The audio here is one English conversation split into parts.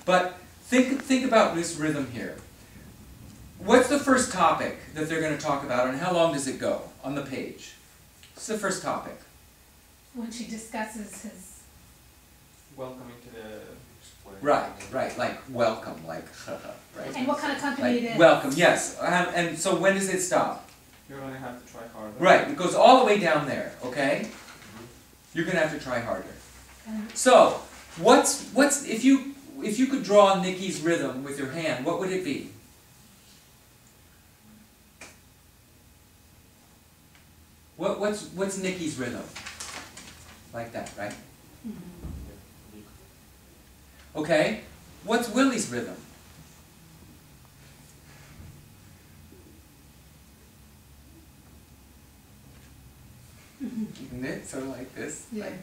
But think about this rhythm here. What's the first topic that they're going to talk about, and how long does it go on the page? What's the first topic? When she discusses his... Welcoming to the... Right, like welcome, like, right. And what kind of company Like, it is. welcome, yes. And so when does it stop? You're going to have to try harder. Right, it goes all the way down there, okay? You're going to have to try harder. So, if you could draw Nikki's rhythm with your hand, what would it be? What's Nikki's rhythm? Like that, right? Okay. What's Willie's rhythm? Isn't it sort of like this? Yeah. Like,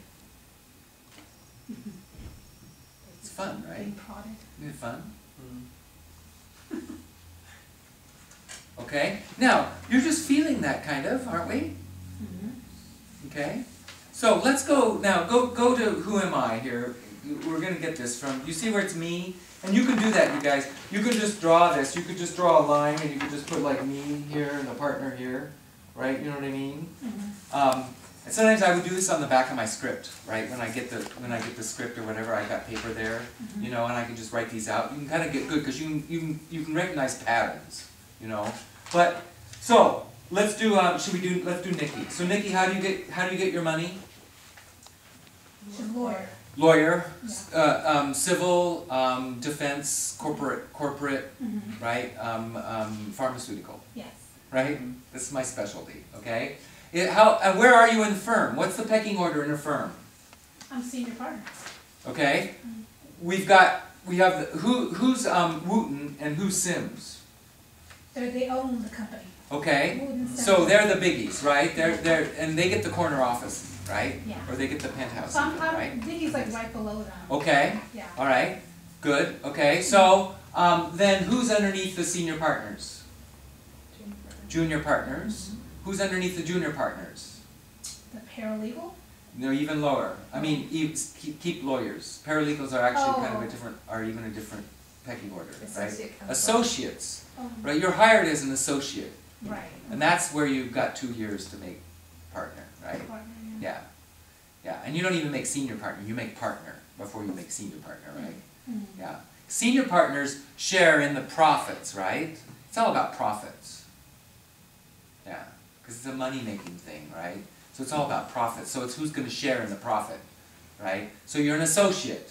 it's fun, right? Being prodded. Isn't it fun? Mm. Okay. Now, you're just feeling that kind of, aren't we? Okay. So let's go now. Go to who am I here? We're going to get this from. You see where it's me, and you can do that, you guys. You can just draw this. You could just draw a line, and you could just put like me here and the partner here, right? You know what I mean? And sometimes I would do this on the back of my script, right? When I get the script or whatever, I got paper there, you know, and I can just write these out. You can kind of get good because you can recognize patterns, you know. But so let's do let's do Nikki. So Nikki, how do you get your money? She's a lawyer. Lawyer, Yeah. civil, defense, corporate, right? Pharmaceutical, Yes. right? This is my specialty. Okay. Where are you in the firm? What's the pecking order in a firm? I'm senior partner. Okay. We have who's Wooten and who's Sims? They own the company. Okay. Wooten, So Sims. they're the biggies, right? And they get the corner office, right? Yeah. Or they get the penthouse, So I right? think he's like right below them. Okay. Yeah. All right. Good. Okay. So then who's underneath the senior partners? Junior partners. Who's underneath the junior partners? The paralegal? No, even lower. I mean, keep lawyers. Paralegals are actually kind of even a different pecking order, right? Associates. Oh. Right. You're hired as an associate, Right. and that's where you've got 2 years to make partner, right? Partner, Yeah. Yeah. And you don't even make senior partner. You make partner before you make senior partner, right? Yeah. Senior partners share in the profits, right? It's all about profits. Yeah. Because it's a money-making thing, right? So it's all about profit. So it's who's going to share in the profit, right? So you're an associate.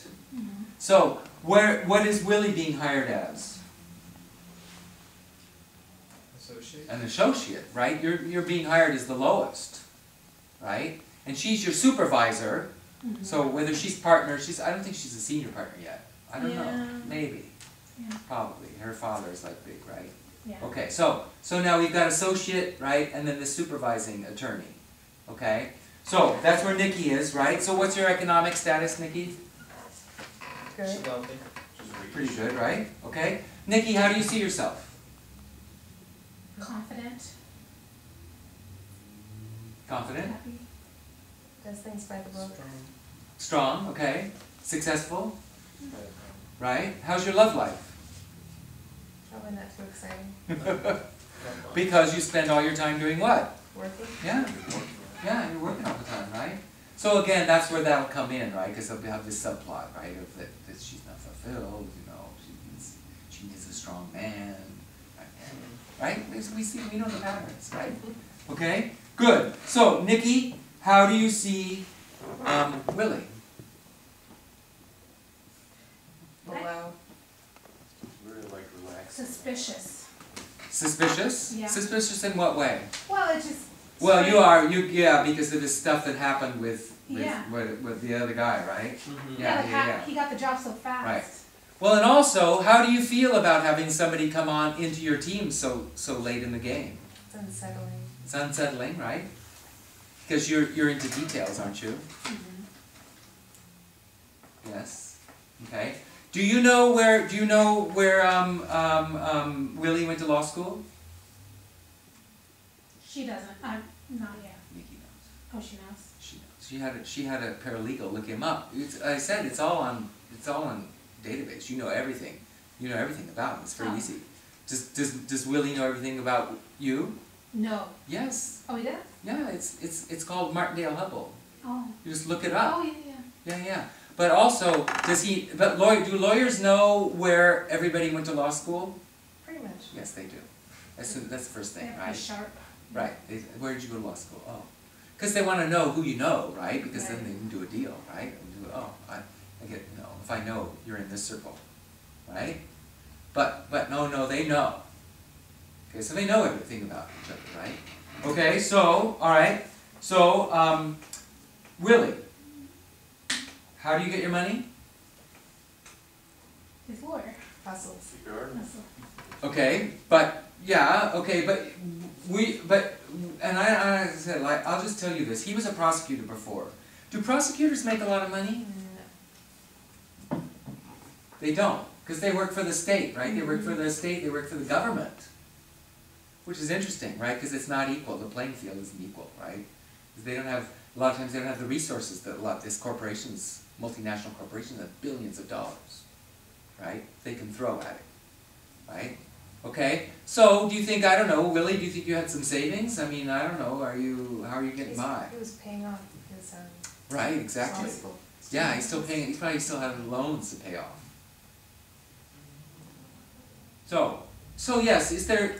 So what is Willie being hired as? Associate. An associate, right? You're being hired as the lowest, right? And she's your supervisor. So whether she's partner, I don't think she's a senior partner yet. I don't know. Maybe. Yeah. Probably. Her father is like big, right? Yeah. Okay, so now we've got associate, right, and then the supervising attorney, okay? So that's where Nikki is, right? So what's your economic status, Nikki? She's wealthy. Pretty good, right? Okay. Nikki, how do you see yourself? Confident. Confident? Happy. Does things by the book. Strong, okay. Successful? Right? How's your love life? Probably not too exciting. Because you spend all your time doing what? Working. Yeah. Yeah, you're working all the time, right? So again, that's where that'll come in, right? Because they'll have this subplot, right? Of that she's not fulfilled, you know, she needs a strong man, right? We know the patterns, right? Okay, good. So Nikki, how do you see Willie? Below. Really like relaxed. Suspicious. Suspicious? Yeah. Suspicious in what way? Well, it just... Well, yeah, because of the stuff that happened with Yeah. with the other guy, right? He got the job so fast. Right. Well, and also, how do you feel about having somebody come on into your team so late in the game? It's unsettling. It's unsettling, right? Because you're into details, aren't you? Yes. Okay. Do you know where Willie went to law school? She doesn't. Not yet. Nikki knows. Oh, she knows. She knows. She had a paralegal look him up. I said it's all on database. You know everything. You know everything about him. It's very Oh. easy. Does Willie know everything about you? No. Yes. Oh, he did? Yeah, it's called Martindale Hubble. Oh. You just look it up. Oh, yeah, yeah. Yeah, yeah. But also, do lawyers know where everybody went to law school? Pretty much. Yes, they do. That's the first thing, They're right? pretty sharp. Right. Where did you go to law school? Oh. Because they want to know who you know, right? Because then Right. they can do a deal, right? And do, I get, if I know you're in this circle, right? But no, they know. Okay, so they know everything about each other, right? Okay, so, alright. So, Willie, how do you get your money? His lawyer. Hustles. Sure. That's Okay, but, yeah, okay, and I said, like, I'll just tell you this. He was a prosecutor before. Do prosecutors make a lot of money? No. They don't, because they work for the state, right? They work for the state, they work for the government. Which is interesting, right? Because it's not equal, the playing field isn't equal, right? Because they don't have, a lot of times they don't have the resources that these corporations, multinational corporations have billions of dollars, right? They can throw at it, right? Okay, so do you think, I don't know, Willie, do you think you had some savings? I mean, I don't know, how are you getting by? He was paying off his, Right, exactly. law school. Yeah, he's still paying, he probably still has loans to pay off. So yes,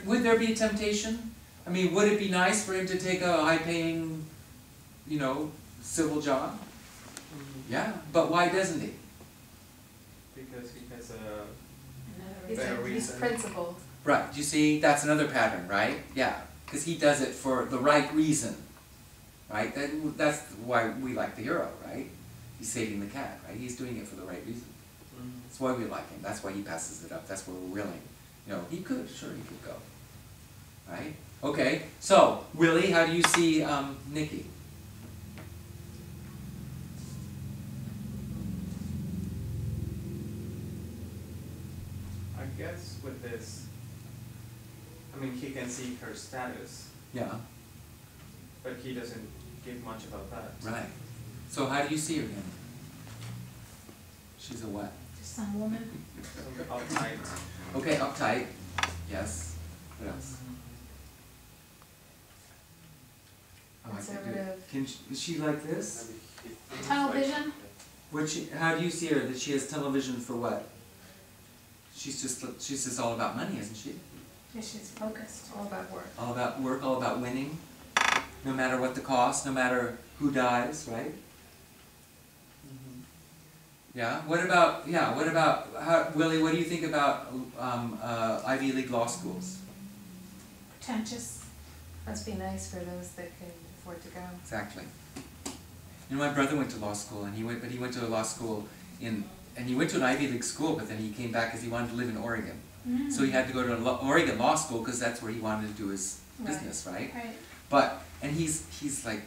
would there be a temptation? I mean, would it be nice for him to take a high-paying, civil job? Yeah, but why doesn't he? Because he has a He's, better he's reason. principled. Right, you see, that's another pattern, right? Yeah, because he does it for the right reason, right? That's why we like the hero, right? He's saving the cat, right? He's doing it for the right reason. That's why we like him. That's why he passes it up. That's why we're willing. He could, sure he could go. Right? Okay, so, Willie, how do you see Nikki? I guess with this, I mean, he can see her status, Yeah, but he doesn't give much about that. right. So how do you see her then? She's a what? Just some woman. Some uptight. Okay, uptight. Yes. What else? Oh, I can't do it. Conservative. Is she like this? Tunnel vision. How do you see her? That she has tunnel vision for what? She's just all about money, isn't she? Yeah, she's focused. All about work. All about work, all about winning. No matter what the cost, no matter who dies, right? Yeah. What about Willie? What do you think about Ivy League law schools? Pretentious. Must be nice for those that can afford to go. Exactly. My brother went to law school, and he went to a law school and he went to an Ivy League school, but then he came back because he wanted to live in Oregon. Mm. So he had to go to Oregon Law School because that's where he wanted to do his business, right? Right. But he's like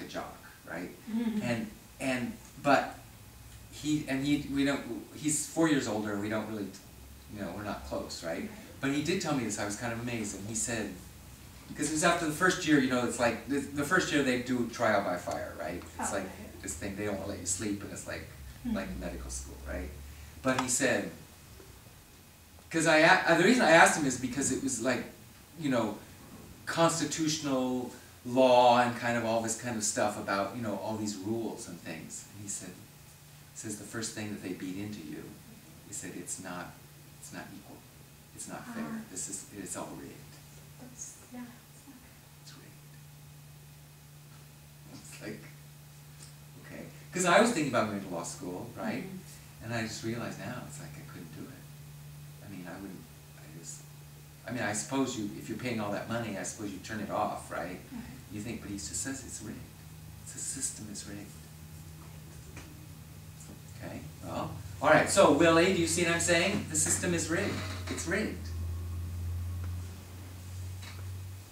a jock, right? Mm. He's 4 years older. We don't really, we're not close, right? But he did tell me this. I was kind of amazed, and he said, because it was after the first year, it's like the first year they do trial by fire, right? It's Oh, like right. this thing, they don't want to let you sleep, and it's like medical school, right? But he said, because the reason I asked him is because it was like, constitutional law and kind of all this kind of stuff about, all these rules and things. And he says the first thing that they beat into you, he said it's not equal, it's not fair. It's all rigged. That's, yeah. It's not good. It's rigged. It's like, okay. Because I was thinking about going to law school, right? And I just realized now, it's like I couldn't do it. I mean, I suppose if you're paying all that money, I suppose you turn it off, right? You think, but he just says it's rigged. The system is rigged. Okay, well, alright, so Willie, do you see what I'm saying? The system is rigged. It's rigged.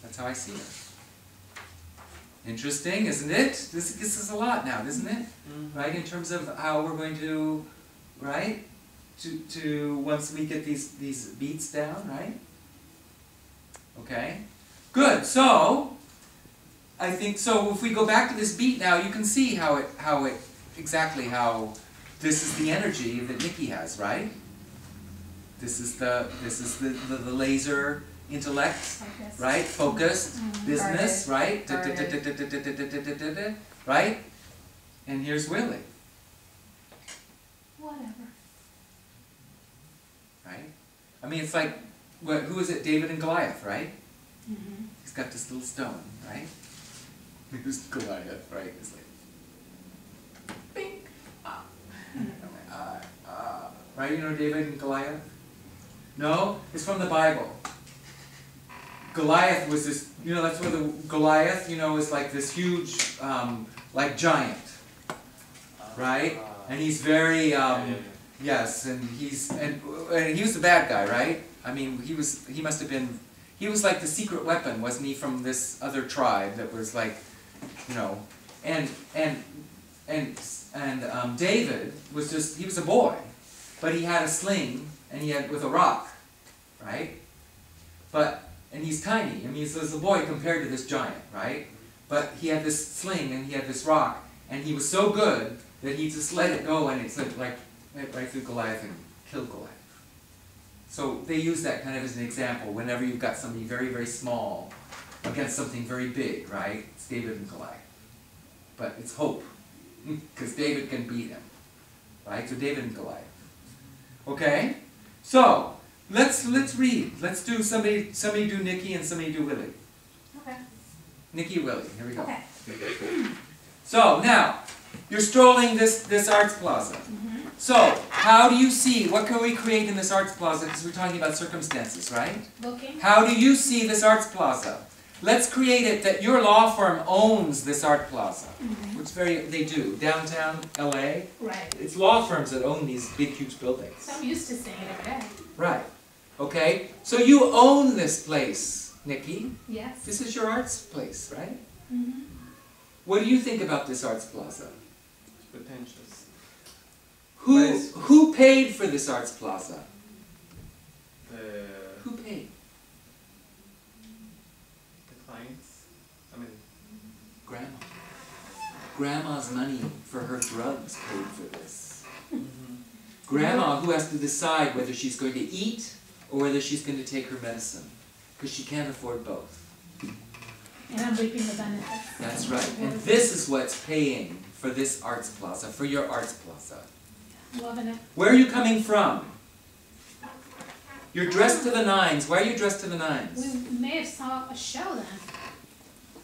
That's how I see it. Interesting, isn't it? This gives us a lot now, doesn't it? Right, in terms of how we're going to, right? To once we get these beats down, right? Okay, good. So I think so. If we go back to this beat now, you can see exactly how this is the energy that Nikki has, right? This is the laser intellect, Focused. right? Focused, business, right? Guarded. Right? And here's Willie, Whatever. right? I mean, it's like, who is it? David and Goliath, right? Mm-hmm. He's got this little stone, right? Who's Goliath, right? It's like, bing, right? You know David and Goliath? No? It's from the Bible. Goliath was this, you know, that's where the Goliath, you know, is like this huge, like giant, right? And he's very, yes, and he was the bad guy, right? I mean, he was like the secret weapon, wasn't he, from this other tribe that was like, you know, and David was just, he was a boy, but he had a sling, and he had, with a rock, right? And he's tiny, I mean, he's a boy compared to this giant, right? But he had this sling, and he had this rock, and he was so good that he just let it go, and it like went right through Goliath and killed Goliath. So they use that kind of as an example whenever you've got somebody very, very small against something very big, right? It's David and Goliath. But it's hope, because David can beat him, right? So David and Goliath. Okay? So, let's read. Let's do somebody do Nikki and somebody do Willie. Okay. Nikki, Willie, here we go. Okay. So, now, you're strolling this arts plaza. Mm-hmm. So, how do you see, what can we create in this arts plaza? Because we're talking about circumstances, right? Looking. How do you see this arts plaza? Let's create it that your law firm owns this art plaza. Mm-hmm. Which they do. Downtown LA. Right. It's law firms that own these big, huge buildings. So I'm used to seeing it every day. Right. Okay? So you own this place, Nikki. Yes. This is your arts place, right? Mm-hmm. What do you think about this arts plaza? Pretentious. Who paid for this arts plaza? The Who paid? clients. I mean, Grandma. Grandma's money for her drugs paid for this. Grandma who has to decide whether she's going to eat or whether she's going to take her medicine. Because she can't afford both. And I'm reaping the benefits. That's right. And this is what's paying for this arts plaza, for your arts plaza. Loving it. Where are you coming from? You're dressed to the nines. Why are you dressed to the nines? We may have saw a show then.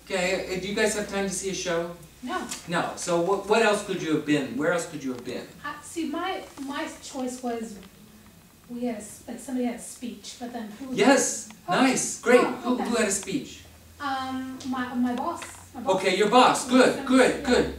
Okay, do you guys have time to see a show? No. No. So what else could you have been? Where else could you have been? See, my choice was we had somebody had a speech, but then who? Yes. Oh. Nice. Great. Oh, okay. Who had a speech? My boss. Okay, your boss. Good, good, good.